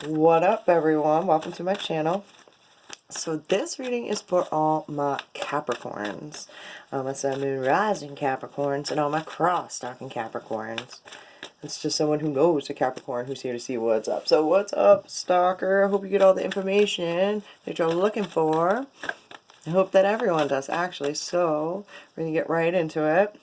What up, everyone? Welcome to my channel. So this reading is for all my Capricorns, my Sun, Moon, Rising Capricorns, and all my cross-stalking Capricorns. It's just someone who knows a Capricorn who's here to see what's up. So what's up, stalker? I hope you get all the information that you're looking for. I hope that everyone does, actually. So we're going to get right into it.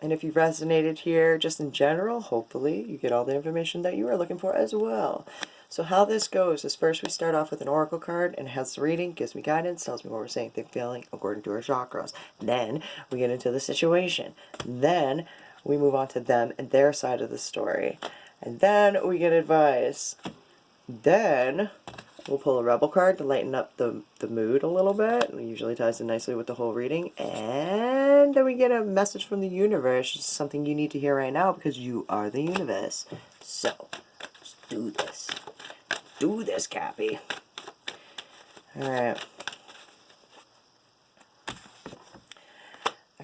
And if you resonated here just in general, hopefully you get all the information that you are looking for as well. So how this goes is first we start off with an oracle card, and it has the reading, gives me guidance, tells me what we're saying, think, feeling according to our chakras. Then we get into the situation. Then we move on to them and their side of the story. And then we get advice. Then we'll pull a rebel card to lighten up the mood a little bit. It usually ties in nicely with the whole reading. And then we get a message from the universe. It's something you need to hear right now because you are the universe. So, let's do this. Do this, Cappy. Alright.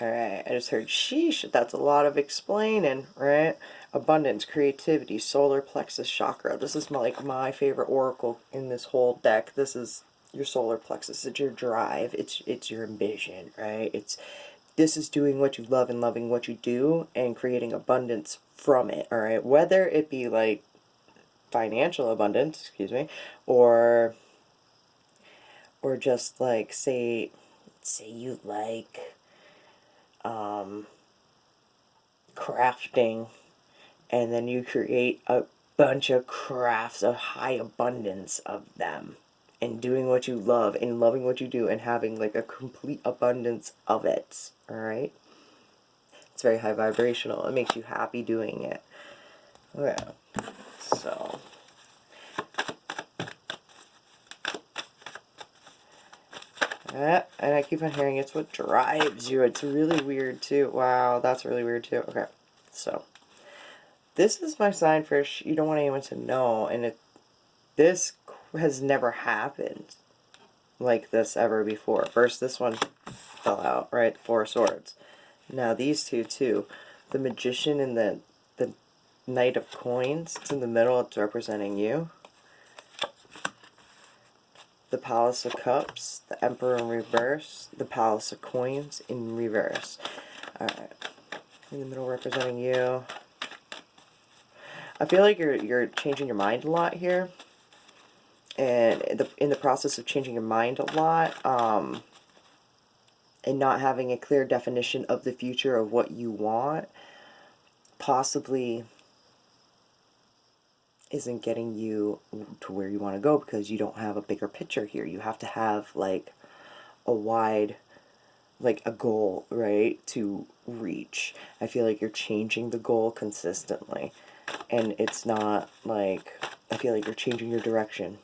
Alright, I just heard sheesh. That's a lot of explaining, right? Abundance, creativity, solar plexus chakra. This is my favorite oracle in this whole deck. This is your solar plexus. It's your drive. It's your ambition, right? This is doing what you love and loving what you do and creating abundance from it, all right? Whether it be like financial abundance, excuse me, or just like say you like crafting, and then you create a bunch of crafts, a high abundance of them, and doing what you love and loving what you do and having like a complete abundance of it, all right? It's very high vibrational. It makes you happy doing it. Okay, so and I keep on hearing it's what drives you. It's really weird too. Wow, that's really weird too. Okay, so this is my sign fish. You don't want anyone to know, and this has never happened like this ever before. First, this one fell out, right? Four of Swords. Now these two too. The Magician and the Knight of Coins. It's in the middle. It's representing you. The Palace of Cups, the Emperor in reverse, the Palace of Coins in reverse. Alright. In the middle representing you. I feel like you're changing your mind a lot here. And in the process of changing your mind a lot, and not having a clear definition of the future of what you want, possibly isn't getting you to where you want to go because you don't have a bigger picture here. You have to have like a wide, like a goal, right, to reach. I feel like you're changing the goal consistently, and it's not like, I feel like you're changing your direction.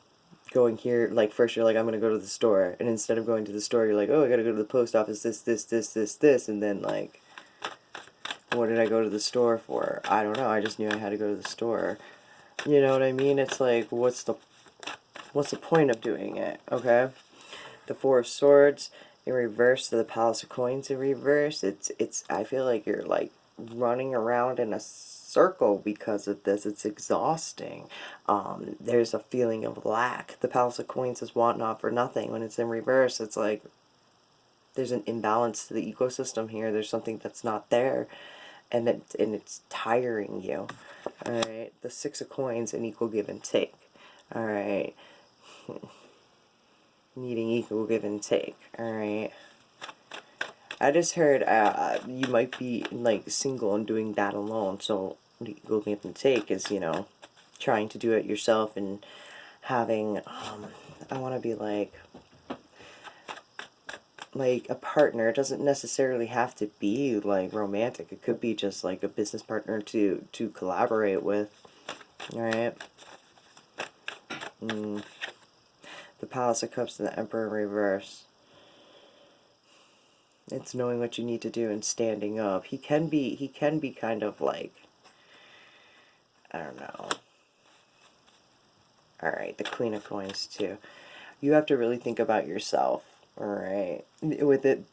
Going here, like first you're like, I'm going to go to the store, and instead of going to the store, you're like, oh, I got to go to the post office, this, and then like, what did I go to the store for? I don't know, I just knew I had to go to the store. You know what I mean? It's like, what's the point of doing it, okay? The Four of Swords in reverse to the Palace of Coins in reverse. I feel like you're like running around in a circle because of this. It's exhausting. There's a feeling of lack. The Palace of Coins is want not for nothing. When it's in reverse, it's like there's an imbalance to the ecosystem here. There's something that's not there, and it's tiring you. Alright, the Six of Coins, an equal give and take. Alright. Needing equal give and take. Alright. I just heard you might be like single and doing that alone, so the equal give and take is, you know, trying to do it yourself and having, I want to be like a partner. It doesn't necessarily have to be like romantic. It could be just like a business partner to collaborate with. Alright. The Palace of Cups and the Emperor in reverse. It's knowing what you need to do and standing up. He can be kind of like, I don't know. Alright, the Queen of Coins too. You have to really think about yourself. Alright. With it,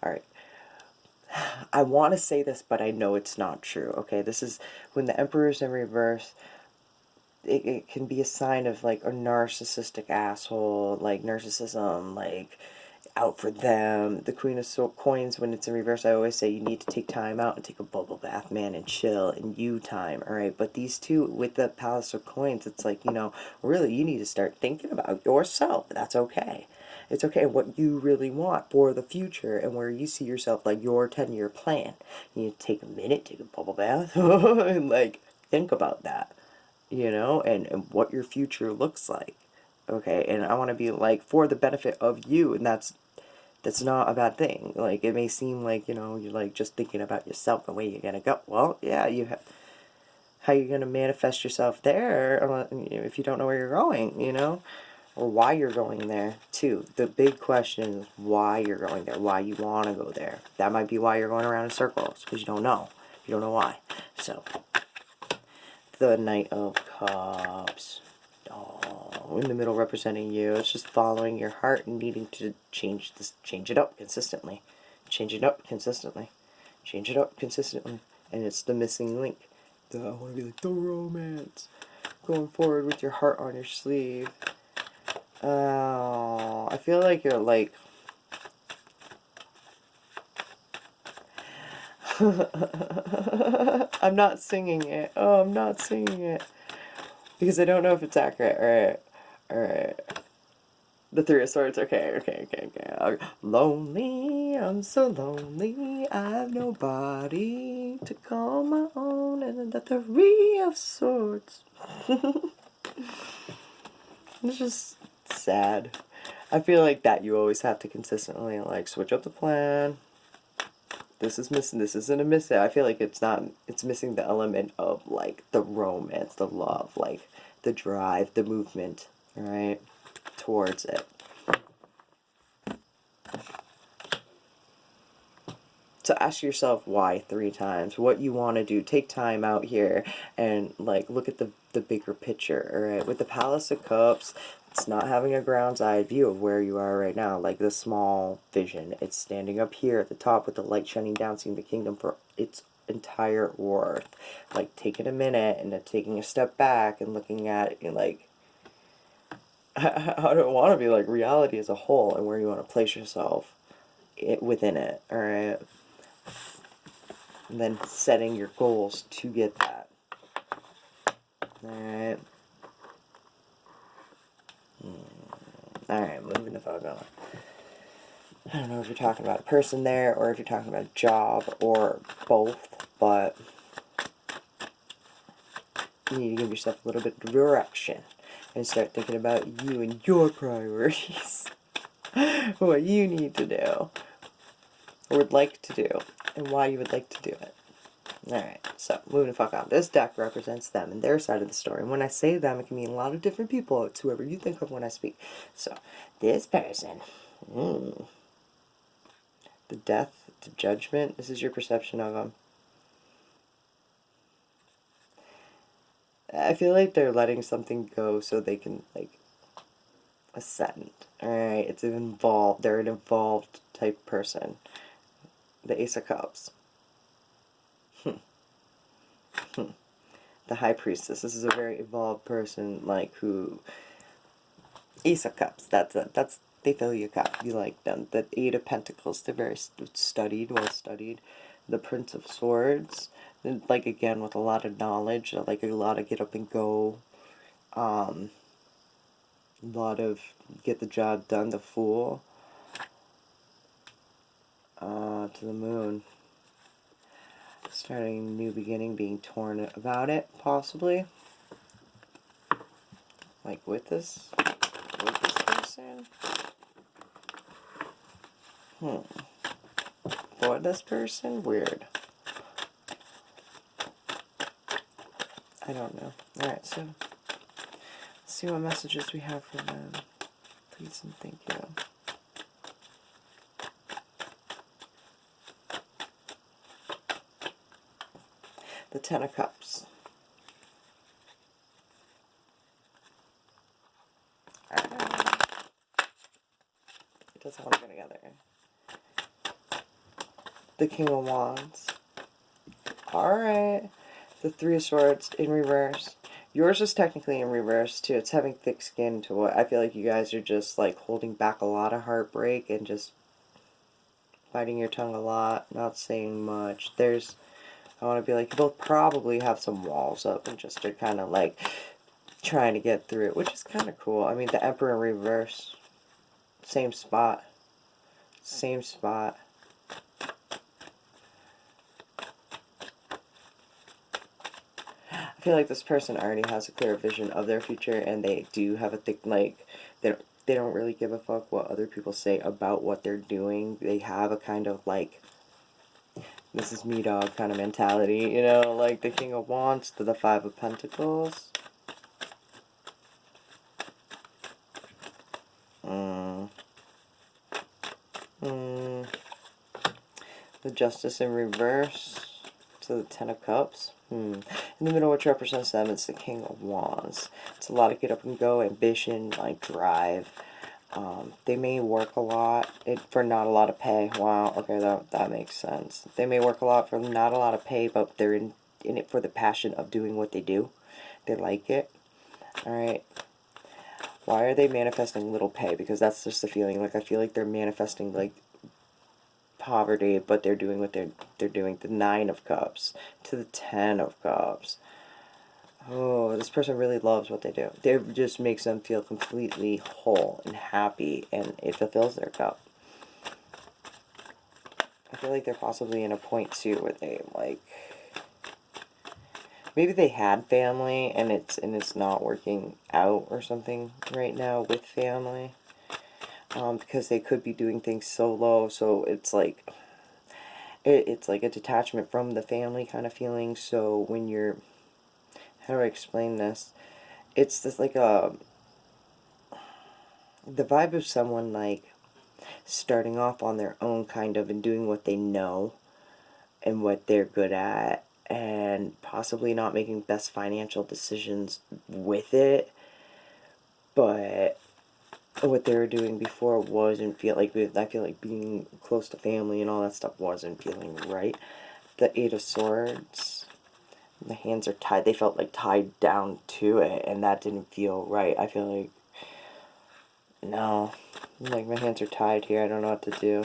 alright. I want to say this, but I know it's not true. Okay, this is when the Emperor's in reverse. it can be a sign of like a narcissistic asshole, like narcissism, like out for them. The Queen of Coins, when it's in reverse, I always say you need to take time out and take a bubble bath, man, and chill and you time, alright? But these two, with the Palace of Coins, it's like, you know, really, you need to start thinking about yourself. That's okay. It's okay what you really want for the future and where you see yourself, like your 10-year plan. You need to take a minute, take a bubble bath, and like think about that, you know, and what your future looks like. Okay, and I want to be like for the benefit of you, and that's not a bad thing. Like, it may seem like, you know, you're like just thinking about yourself and where you're gonna go. Well, yeah, you have how you're gonna manifest yourself there if you don't know where you're going, you know, or why you're going there too. The big question is why you're going there, why you want to go there. That might be why you're going around in circles, because you don't know why. So the Knight of Cups, in the middle representing you. It's just following your heart and needing to change it up consistently, change it up consistently, change it up consistently. And it's the missing link. I want to be like the romance, going forward with your heart on your sleeve. Oh, I feel like you're like I'm not singing it. Oh, I'm not singing it because I don't know if it's accurate. Alright. The Three of Swords. Okay. Lonely, I'm so lonely. I have nobody to call my own. And then the Three of Swords. It's just sad. I feel like that you always have to consistently like switch up the plan. This is missing. This isn't a missing. I feel like it's missing the element of like the romance, the love, like the drive, the movement, right, towards it. So ask yourself why 3 times, what you want to do. Take time out here and like look at the bigger picture, alright? With the Palace of Cups, it's not having a ground's eye view of where you are right now, like the small vision. It's standing up here at the top with the light shining down, seeing the kingdom for its entire worth. Like taking a minute and then taking a step back and looking at it and like, I don't want to be like reality as a whole and where you want to place yourself within it, alright? And then setting your goals to get that. Alright. Alright, moving the fuck on. I don't know if you're talking about a person there or if you're talking about a job or both, but you need to give yourself a little bit of direction and start thinking about you and your priorities. What you need to do or would like to do and why you would like to do it. Alright, so moving the fuck on. This deck represents them and their side of the story. And when I say them, it can mean a lot of different people. It's whoever you think of when I speak. So, this person. The Death, the Judgment. This is your perception of them. I feel like they're letting something go so they can, like, ascend. Alright, it's involved. They're an involved type person. The Ace of Cups. The High Priestess. This is a very evolved person, like, who... Ace of Cups. They fill your cup. You like them. The Eight of Pentacles. They're very studied, well studied. The Prince of Swords. Like, again, with a lot of knowledge. Like, a lot of get up and go. A lot of get the job done. The Fool. To the Moon. Starting a new beginning, being torn about it, possibly. Like with this person. For this person, weird. I don't know. Alright, so let's see what messages we have for them. Please and thank you. The Ten of Cups. It doesn't want to go together. The King of Wands. Alright. The Three of Swords in reverse. Yours is technically in reverse too. It's having thick skin to what I feel like you guys are just like holding back a lot of heartbreak and just biting your tongue a lot, not saying much. I want to be like, you both probably have some walls up and just are kind of like trying to get through it, which is kind of cool. I mean, the Emperor in reverse, same spot. Same spot. I feel like this person already has a clear vision of their future, and they do have a thick, like, they don't really give a fuck what other people say about what they're doing. They have a kind of, like, this is me dog kind of mentality, you know, like the King of Wands to the Five of Pentacles. The Justice in reverse to the Ten of Cups. In the middle, which represents them, it's the King of Wands. It's a lot of get up and go, ambition, like drive. They may work a lot for not a lot of pay. Wow, okay, that makes sense. They may work a lot for not a lot of pay, but they're in it for the passion of doing what they do. They like it. Alright. Why are they manifesting little pay? Because that's just the feeling. Like, I feel like they're manifesting, like, poverty, but they're doing what they're doing. The Nine of Cups to the Ten of Cups. Oh, this person really loves what they do. It just makes them feel completely whole and happy, and it fulfills their cup. I feel like they're possibly in a point too where they like, maybe they had family and it's not working out or something right now with family. Because they could be doing things solo, so it's like it's like a detachment from the family kind of feeling. So when you're, how do I explain this? It's just like the vibe of someone like starting off on their own kind of and doing what they know and what they're good at, and possibly not making best financial decisions with it, but what they were doing before wasn't I feel like being close to family and all that stuff wasn't feeling right. The Eight of Swords, the hands are tied. They felt like tied down to it, and that didn't feel right. I feel like, no, like my hands are tied here. I don't know what to do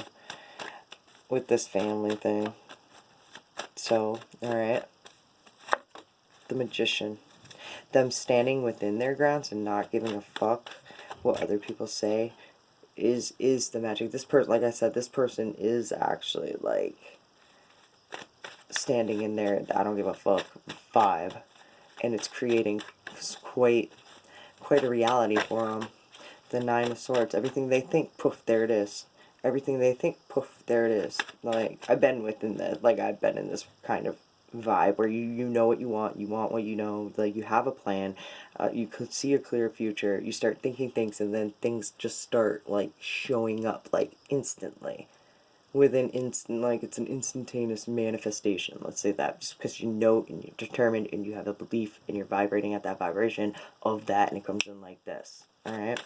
with this family thing. So, alright. The Magician. Them standing within their grounds and not giving a fuck what other people say is the magic. This person, like I said, this person is actually like standing in there, I don't give a fuck vibe, and it's creating quite a reality for them. The Nine of Swords. Everything they think, poof, there it is. Everything they think, poof, there it is. Like, I've been within that. Like, I've been in this kind of vibe where you know what you want what you know. Like, you have a plan. You could see a clear future. You start thinking things, and then things just start, like, showing up, like, instantly. Within instant, like, it's an instantaneous manifestation. Let's say that. Just because you know, and you're determined, and you have a belief, and you're vibrating at that vibration of that, and it comes in like this. Alright?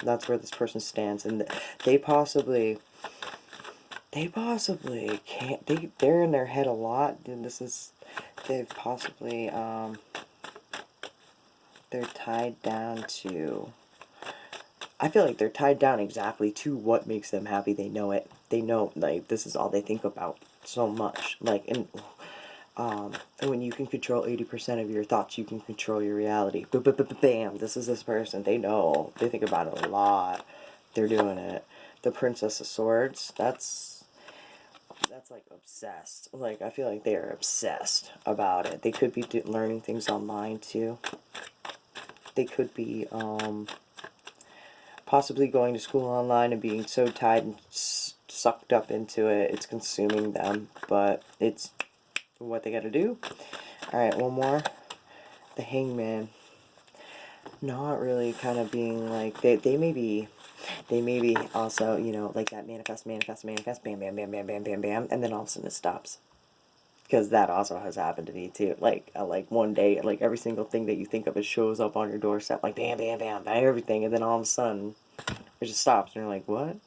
That's where this person stands, and they possibly can't, they're in their head a lot, and they've possibly, they're tied down to, I feel like they're tied down exactly to what makes them happy. They know it. They know, like, this is all they think about so much. Like, and when you can control 80% of your thoughts, you can control your reality. Bam, this is this person. They know. They think about it a lot. They're doing it. The Princess of Swords, that's like obsessed. Like, I feel like they are obsessed about it. They could be learning things online too. They could be possibly going to school online and being so tied and sucked up into it, it's consuming them, but it's what they gotta do. Alright, one more. The Hangman. Not really kind of being like, they may be also, you know, like that manifest, bam, bam, bam, bam, bam, bam, bam, and then all of a sudden it stops. Because that also has happened to me too. Like one day, like every single thing that you think of, it shows up on your doorstep, like bam, bam, bam, bam, everything, and then all of a sudden it just stops, and you're like, what?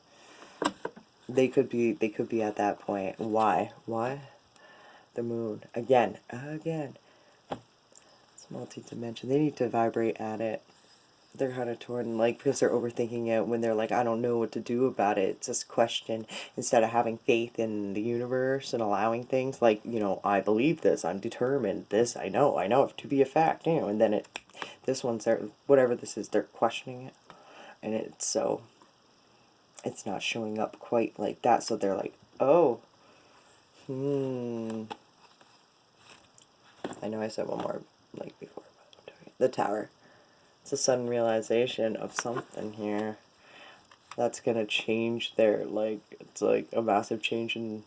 They could be at that point. Why? The Moon. Again. This multi-dimension. They need to vibrate at it. They're kind of torn, like, because they're overthinking it when they're like, I don't know what to do about it. It's this question, instead of having faith in the universe and allowing things like, you know, I believe this, I'm determined, this, I know it to be a fact, you know, and then this one's there, whatever this is, they're questioning it, and it's not showing up quite like that, so they're like, oh, I know I said one more, like, before, but the Tower. It's a sudden realization of something here that's gonna change their, like, it's like a massive change in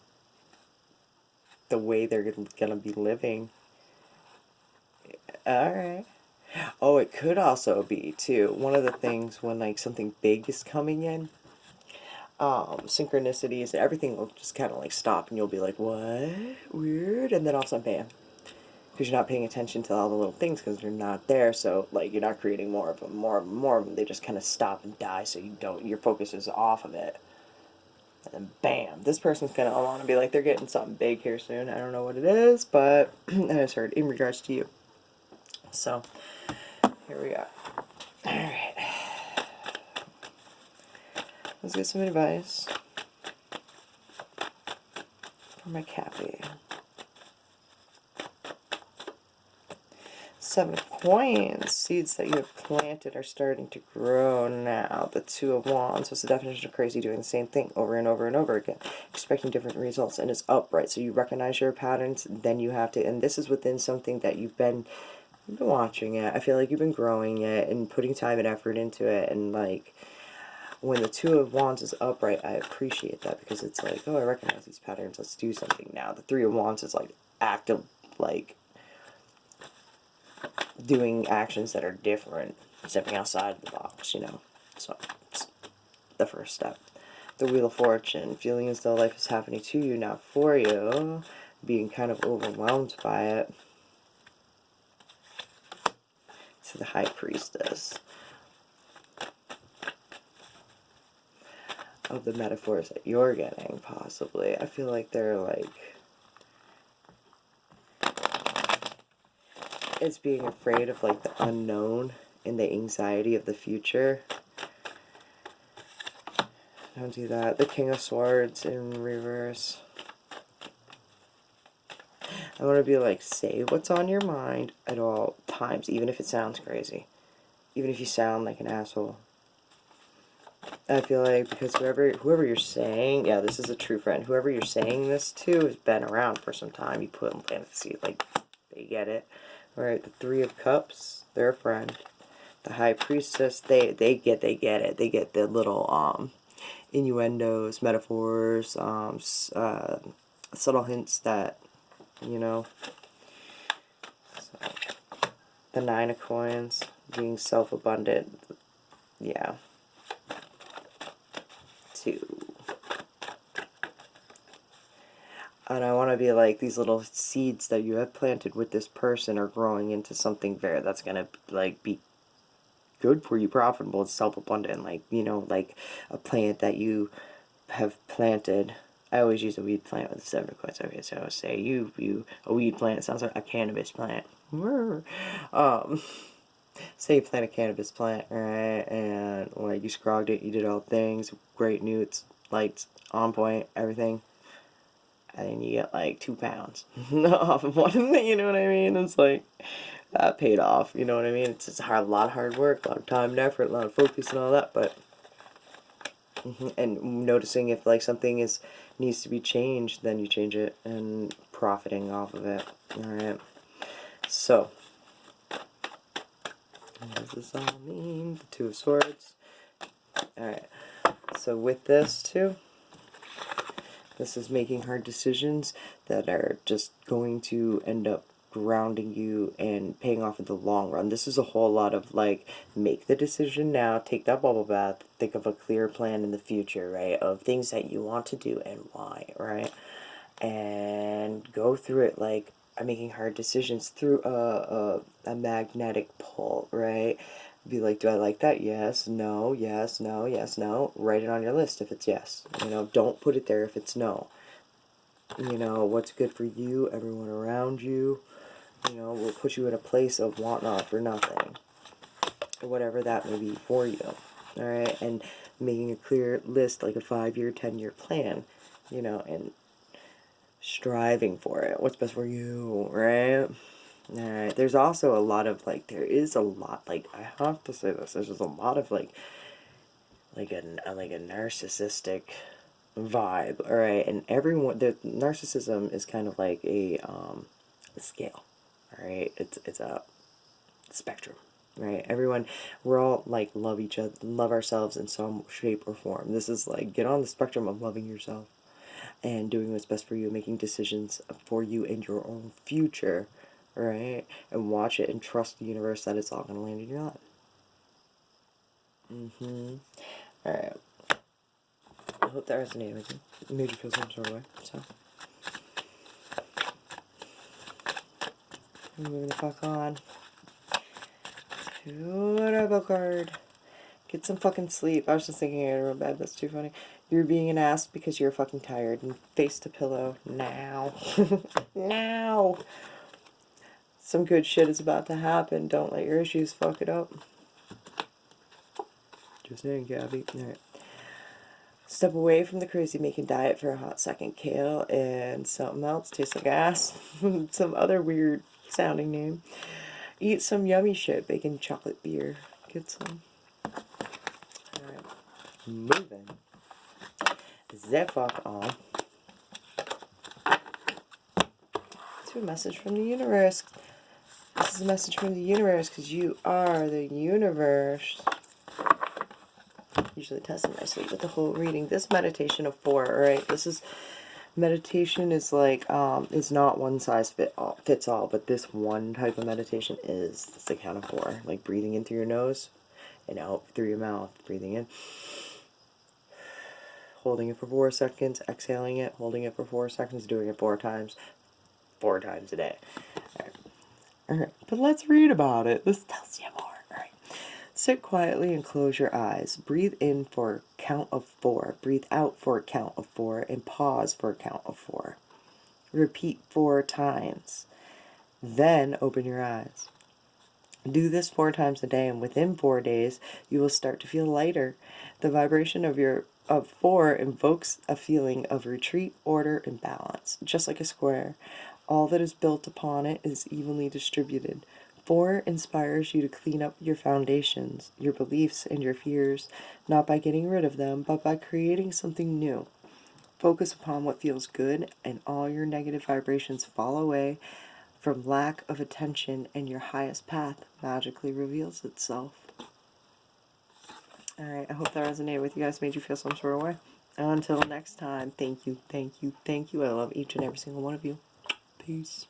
the way they're gonna be living. Alright. Oh, it could also be, too, one of the things when, like, something big is coming in, synchronicities, everything will just kind of, like, stop, and you'll be like, what? Weird? And then all of a sudden, bam. Because you're not paying attention to all the little things because they're not there, so, like, you're not creating more of them, they just kind of stop and die, so your focus is off of it. And then bam, this person's gonna want to be like, they're getting something big here soon. I don't know what it is, but I just heard in regards to you. So, here we go. Alright. Let's get some advice for my Cappy. 7 of Coins. Seeds that you have planted are starting to grow now. The 2 of Wands. What's the definition of crazy? Doing the same thing over and over and over again. Expecting different results. And it's upright. So you recognize your patterns. Then you have to. And this is within something that you've been watching it. I feel like you've been growing it and putting time and effort into it. And like, when the 2 of Wands is upright, I appreciate that. Because it's like, oh, I recognize these patterns. Let's do something now. The 3 of Wands is like active, like, doing actions that are different, stepping outside of the box, you know. So, it's the first step. The Wheel of Fortune, feeling as though life is happening to you, not for you, being kind of overwhelmed by it. To the High Priestess. Of the metaphors that you're getting, possibly. I feel like they're like, it's being afraid of like the unknown and the anxiety of the future. Don't do that. The King of Swords in reverse. I want to be like, say what's on your mind at all times, even if it sounds crazy. Even if you sound like an asshole. I feel like because whoever you're saying, yeah, this is a true friend. Whoever you're saying this to has been around for some time. You put them planted the seed, like, they get it. Alright, the 3 of Cups, they're a friend. The High Priestess, they get it. They get the little innuendos, metaphors, subtle hints that, you know. So, the 9 of Coins, being self-abundant, yeah. 2. And I want to be like, these little seeds that you have planted with this person are growing into something that's going to, like, be good for you, profitable, self-abundant, like, you know, like a plant that you have planted. I always use a weed plant with the 7 of Coins. Okay, so I would say a weed plant, it sounds like a cannabis plant. Say you plant a cannabis plant, right, and like you scrogged it, you did all things, great newts, lights, on point, everything, and then you get like 2 pounds off of one, you know what I mean? It's like, that paid off, you know what I mean? It's a lot of hard work, a lot of time and effort, a lot of focus and all that, but, and noticing if like something needs to be changed, then you change it, and profiting off of it, alright? So, what does this all mean? The 2 of Swords. Alright, so with this too, this is making hard decisions that are just going to end up grounding you and paying off in the long run. This is a whole lot of like, make the decision now, take that bubble bath, think of a clear plan in the future, right, of things that you want to do and why, right, and go through it like, making hard decisions through a magnetic pull, right? Be like, do I like that? Yes, no, yes, no, yes, no. Write it on your list if it's yes. You know, don't put it there if it's no. You know, what's good for you, everyone around you, You know, will put you in a place of want not for nothing. Or whatever that may be for you. Alright? And making a clear list, like a 5-year, 10-year plan. You know, and striving for it. What's best for you, right? Alright. There's also a lot of, like, there is a lot, like, I have to say this, there's just a lot of, like a narcissistic vibe, alright? And everyone, the narcissism is kind of like a scale, alright? It's a spectrum, right? Everyone, we're all, like, love each other, love ourselves in some shape or form. This is, like, get on the spectrum of loving yourself and doing what's best for you, making decisions for you and your own future, right? And watch it and trust the universe that it's all going to land in your lap. Alright. I hope that resonated with you. It made you feel some sort of way, so. Moving the fuck on. Relatable card. Get some fucking sleep. I was just thinking I had real bad. That's too funny. You're being an ass because you're fucking tired. And face the pillow now. Now. Some good shit is about to happen. Don't let your issues fuck it up. Just saying, Gabby. Alright. Step away from the crazy making diet for a hot second. Kale and something else. Tastes like ass. Some other weird sounding name. Eat some yummy shit. Bacon, chocolate, beer. Get some. Alright. Moving. The fuck on. To a message from the universe. This is a message from the universe because you are the universe. Usually testing my sleep with the whole reading. This meditation of 4, alright? This is, meditation is like, is not one size fits all, but this one type of meditation is, it's the count of 4. Like breathing in through your nose and out through your mouth. Breathing in. Holding it for 4 seconds, exhaling it, holding it for 4 seconds, doing it 4 times. 4 times a day. Alright. Alright, but let's read about it. This tells you more. Alright. Sit quietly and close your eyes. Breathe in for a count of 4. Breathe out for a count of 4. And pause for a count of 4. Repeat 4 times. Then open your eyes. Do this 4 times a day, and within 4 days, you will start to feel lighter. The vibration of 4 invokes a feeling of retreat, order, and balance, just like a square. All that is built upon it is evenly distributed. 4 inspires you to clean up your foundations, your beliefs, and your fears, not by getting rid of them, but by creating something new. Focus upon what feels good, and all your negative vibrations fall away from lack of attention, and your highest path magically reveals itself. Alright, I hope that resonated with you guys, made you feel some sort of way. Until next time, thank you, thank you, thank you. I love each and every single one of you. Peace.